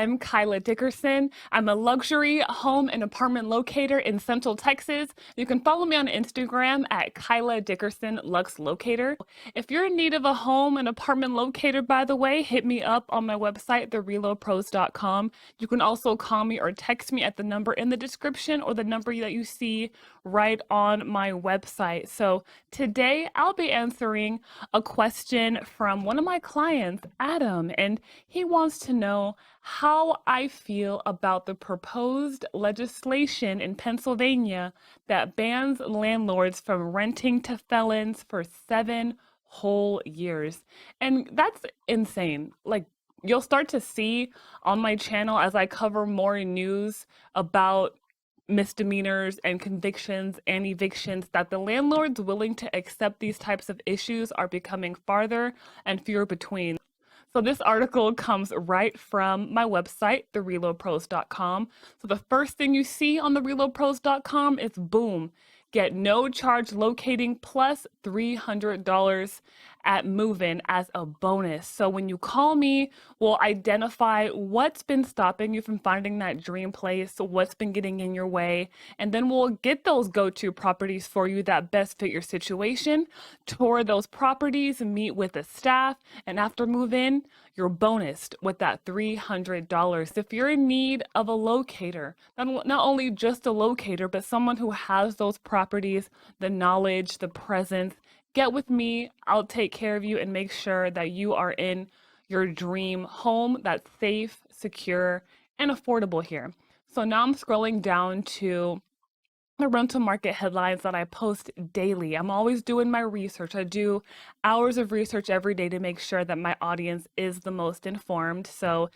I'm Kyla Dickerson. I'm a luxury home and apartment locator in Central Texas. You can follow me on Instagram at Kyla Dickerson Luxe Locator. If you're in need of a home and apartment locator, by the way, hit me up on my website, therelopros.com. You can also call me or text me at the number in the description or the number that you see right on my website. So today I'll be answering a question from one of my clients, Adam, and he wants to know how I feel about the proposed legislation in Pennsylvania that bans landlords from renting to felons for 7 whole years. And that's insane. Like, you'll start to see on my channel as I cover more news about misdemeanors and convictions and evictions that the landlords willing to accept these types of issues are becoming farther and fewer between. So this article comes right from my website, therelopros.com. So the first thing you see on therelopros.com is boom, get no charge locating plus $300 at move-in as a bonus. So when you call me, we'll identify what's been stopping you from finding that dream place, what's been getting in your way, and then we'll get those go-to properties for you that best fit your situation, tour those properties, meet with the staff, and after move-in, you're bonused with that $300. If you're in need of a locator, not only just a locator, but someone who has those properties, the knowledge, the presence, get with me. I'll take care of you and make sure that you are in your dream home that's safe, secure, and affordable here. So now I'm scrolling down to the rental market headlines that I post daily. I'm always doing my research. I do hours of research every day to make sure that my audience is the most informed. So,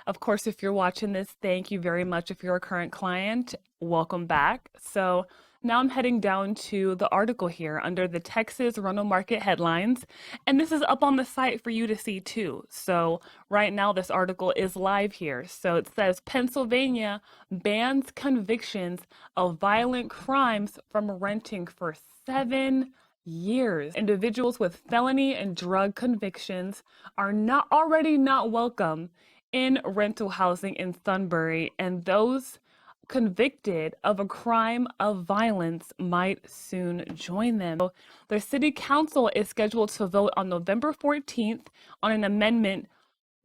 of course, if you're watching this, thank you very much. If you're a current client, welcome back. So now I'm heading down to the article here under the Texas rental market headlines, and this is up on the site for you to see too. So right now this article is live here. So it says Pennsylvania bans convictions of violent crimes from renting for 7 years. Individuals with felony and drug convictions are not welcome in rental housing in Sunbury, and those convicted of a crime of violence might soon join them. So the city council is scheduled to vote on November 14th on an amendment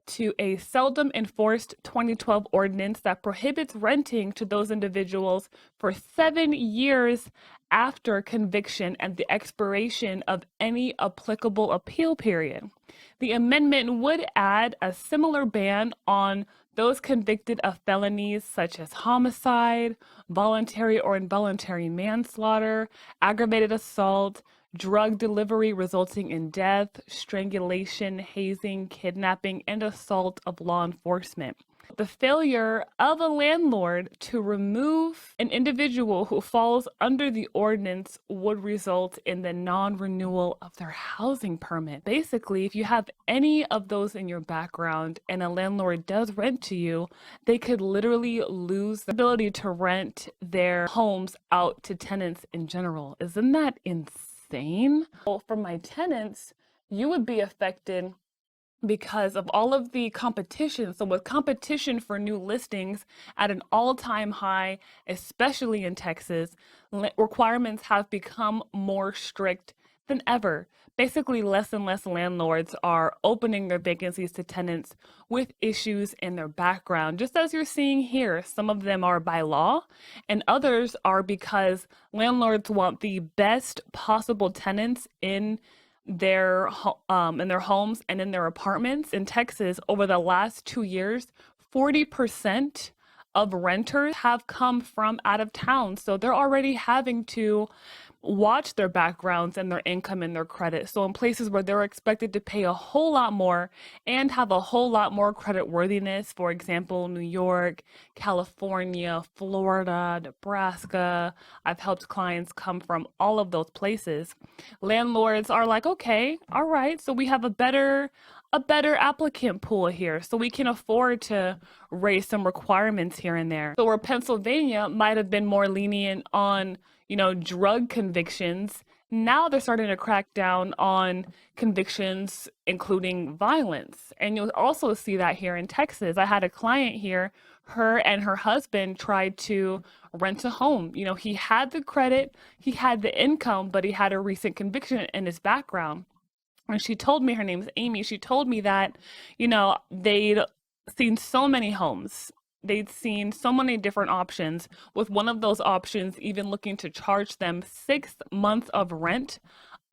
to a seldom enforced 2012 ordinance that prohibits renting to those individuals for 7 years after conviction and the expiration of any applicable appeal period. The amendment would add a similar ban on those convicted of felonies such as homicide, voluntary or involuntary manslaughter, aggravated assault, drug delivery resulting in death, strangulation, hazing, kidnapping, and assault of law enforcement. The failure of a landlord to remove an individual who falls under the ordinance would result in the non-renewal of their housing permit. Basically, if you have any of those in your background and a landlord does rent to you, they could literally lose the ability to rent their homes out to tenants in general. Isn't that insane? Well, for my tenants, you would be affected because of all of the competition. So with competition for new listings at an all-time high, especially in Texas, requirements have become more strict than ever. Basically, less and less landlords are opening their vacancies to tenants with issues in their background. Just as you're seeing here, some of them are by law and others are because landlords want the best possible tenants in their homes and in their apartments. In Texas, over the last 2 years, 40% of renters have come from out of town. So they're already having to watch their backgrounds and their income and their credit. So in places where they're expected to pay a whole lot more and have a whole lot more credit worthiness, for example, New York, California, Florida, Nebraska, I've helped clients come from all of those places. Landlords are like, okay, all right, so we have a better applicant pool here, so we can afford to raise some requirements here and there. So where Pennsylvania might have been more lenient on, drug convictions Now they're starting to crack down on convictions, including violence. And you'll also see that here in Texas. I had a client here, her and her husband tried to rent a home. You know, he had the credit, he had the income, but he had a recent conviction in his background. And she told me, her name's Amy, she told me that, they'd seen so many homes. They'd seen so many different options, with one of those options even looking to charge them 6 months of rent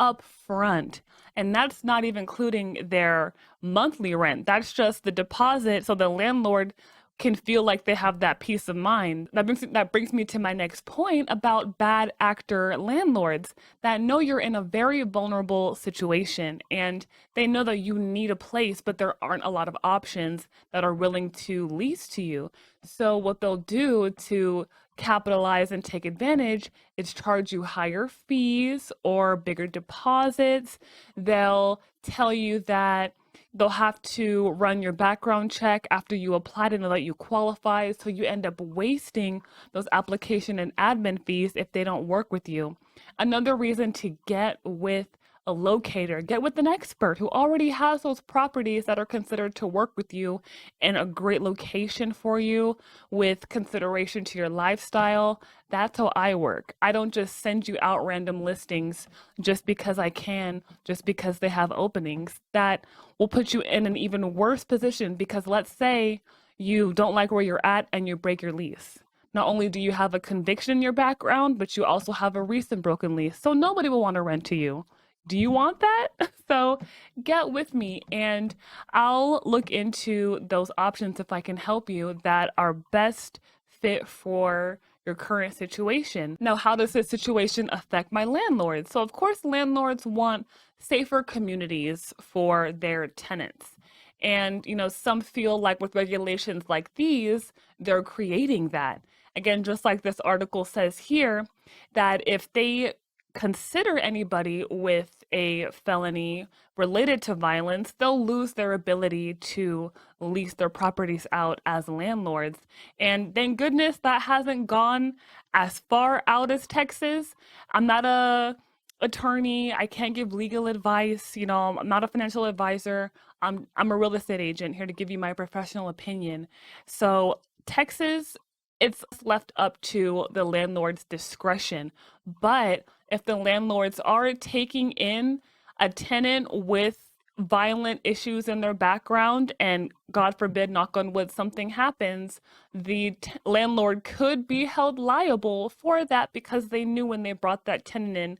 up front. And that's not even including their monthly rent. That's just the deposit. So the landlord can feel like they have that peace of mind. That brings me to my next point about bad actor landlords that know you're in a very vulnerable situation and they know that you need a place, but there aren't a lot of options that are willing to lease to you. So what they'll do to capitalize and take advantage is charge you higher fees or bigger deposits. They'll tell you that they'll have to run your background check after you applied and let you qualify. So you end up wasting those application and admin fees if they don't work with you. Another reason to get with a locator, get with an expert who already has those properties that are considered to work with you in a great location for you with consideration to your lifestyle. That's how I work. I don't just send you out random listings just because I can, just because they have openings. That will put you in an even worse position because let's say you don't like where you're at and you break your lease. Not only do you have a conviction in your background, but you also have a recent broken lease. So nobody will want to rent to you. Do you want that? So get with me and I'll look into those options if I can help you that are best fit for your current situation. Now, how does this situation affect my landlords? So, of course, landlords want safer communities for their tenants. And, some feel like with regulations like these, they're creating that. Again, just like this article says here, that if they consider anybody with a felony related to violence, they'll lose their ability to lease their properties out as landlords. And thank goodness that hasn't gone as far out as Texas. I'm not a attorney. I can't give legal advice. I'm not a financial advisor. I'm a real estate agent here to give you my professional opinion. So Texas, it's left up to the landlord's discretion. But if the landlords are taking in a tenant with violent issues in their background, and God forbid, knock on wood, something happens, the landlord could be held liable for that because they knew when they brought that tenant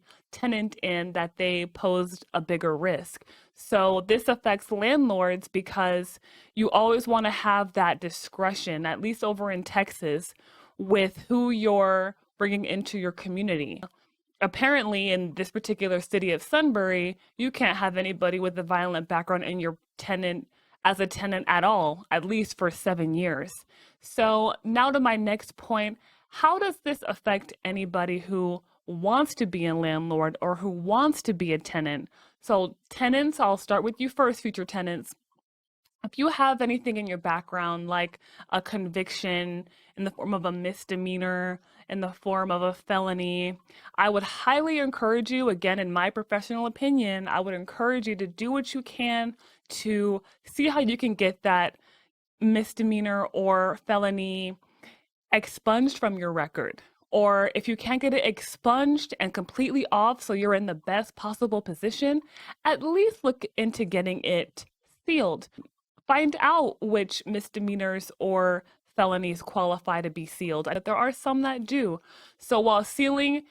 in that they posed a bigger risk. So this affects landlords because you always want to have that discretion, at least over in Texas, with who you're bringing into your community. Apparently, in this particular city of Sunbury, you can't have anybody with a violent background in your tenant as a tenant at all, at least for 7 years. So now to my next point, how does this affect anybody who wants to be a landlord or who wants to be a tenant? So tenants, I'll start with you first, future tenants. If you have anything in your background, like a conviction in the form of a misdemeanor, in the form of a felony, I would highly encourage you, again, in my professional opinion, I would encourage you to do what you can to see how you can get that misdemeanor or felony expunged from your record. Or if you can't get it expunged and completely off so you're in the best possible position, at least look into getting it sealed. Find out which misdemeanors or felonies qualify to be sealed. There are some that do. So while sealing,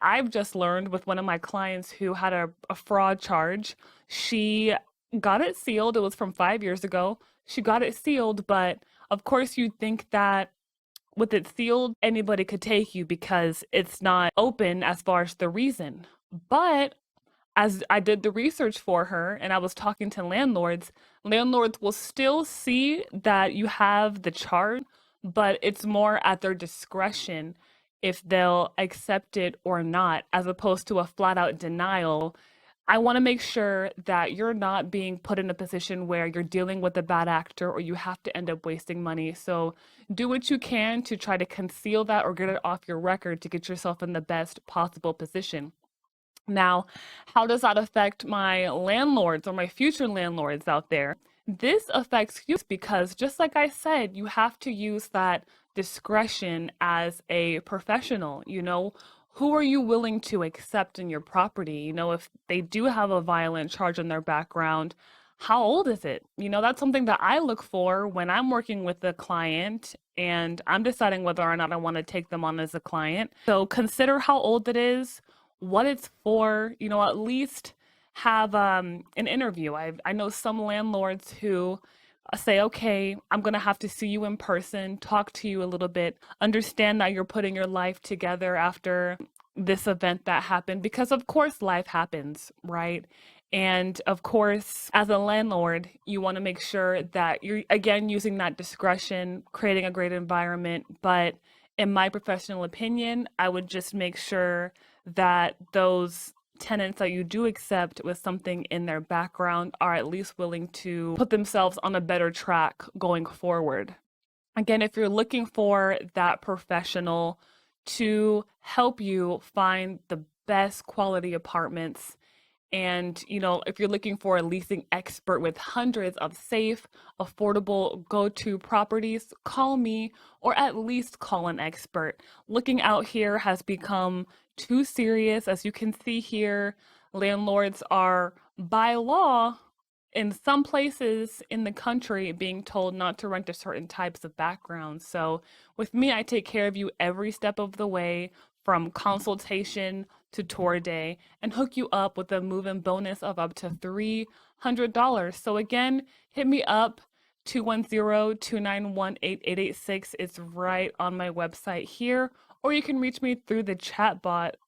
I've just learned with one of my clients who had a fraud charge, she got it sealed. It was from 5 years ago. She got it sealed, but of course you'd think that with it sealed, anybody could take you because it's not open as far as the reason. But as I did the research for her and I was talking to landlords, landlords will still see that you have the charge, but it's more at their discretion if they'll accept it or not, as opposed to a flat out denial. I want to make sure that you're not being put in a position where you're dealing with a bad actor or you have to end up wasting money. So do what you can to try to conceal that or get it off your record to get yourself in the best possible position. Now, how does that affect my landlords or my future landlords out there? This affects you because, just like I said, you have to use that discretion as a professional. Who are you willing to accept in your property? If they do have a violent charge in their background, how old is it? That's something that I look for when I'm working with a client and I'm deciding whether or not I want to take them on as a client. So consider how old it is, what it's for, at least have an interview. I know some landlords who say, okay, I'm going to have to see you in person, talk to you a little bit, understand that you're putting your life together after this event that happened, because of course life happens, right? And of course, as a landlord, you want to make sure that you're, again, using that discretion, creating a great environment. But in my professional opinion, I would just make sure that those tenants that you do accept with something in their background are at least willing to put themselves on a better track going forward. Again, if you're looking for that professional to help you find the best quality apartments, and, if you're looking for a leasing expert with hundreds of safe, affordable go-to properties, call me or at least call an expert. Looking out here has become too serious. As you can see here, landlords are by law in some places in the country being told not to rent to certain types of backgrounds. So with me, I take care of you every step of the way, from consultation to tour day, and hook you up with a move-in bonus of up to $300. So again, hit me up, 210-291-8886. It's right on my website here, or you can reach me through the chat bot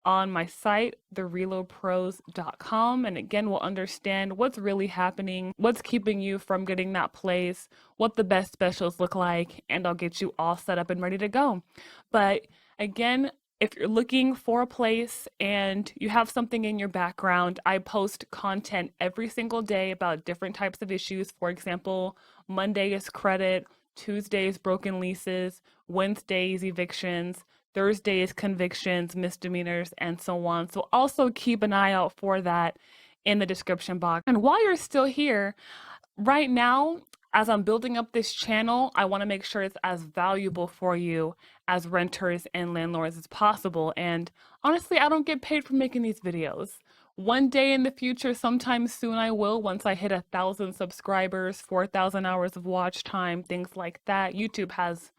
on my site, therelopros.com. And again, we'll understand what's really happening, what's keeping you from getting that place, what the best specials look like, and I'll get you all set up and ready to go. But again, if you're looking for a place and you have something in your background, I post content every single day about different types of issues. For example, Monday is credit, Tuesday is broken leases, Wednesday is evictions, Thursday is convictions, misdemeanors, and so on. So also keep an eye out for that in the description box. And while you're still here, right now, as I'm building up this channel, I want to make sure it's as valuable for you as renters and landlords as possible. And honestly, I don't get paid for making these videos. One day in the future, sometime soon I will, once I hit 1,000 subscribers, 4,000 hours of watch time, things like that. YouTube has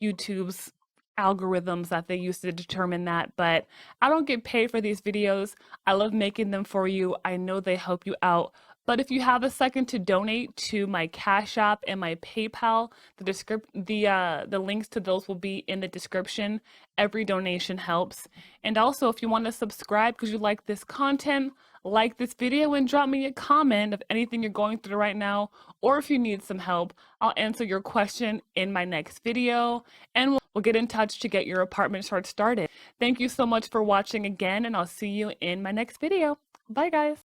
YouTube's algorithms that they use to determine that, but I don't get paid for these videos. I love making them for you. I know they help you out. But if you have a second to donate to my Cash App and my PayPal, the links to those will be in the description. Every donation helps. And also, if you want to subscribe because you like this content, like this video and drop me a comment of anything you're going through right now, or if you need some help, I'll answer your question in my next video, and we'll get in touch to get your apartment search started. Thank you so much for watching again, and I'll see you in my next video. Bye, guys.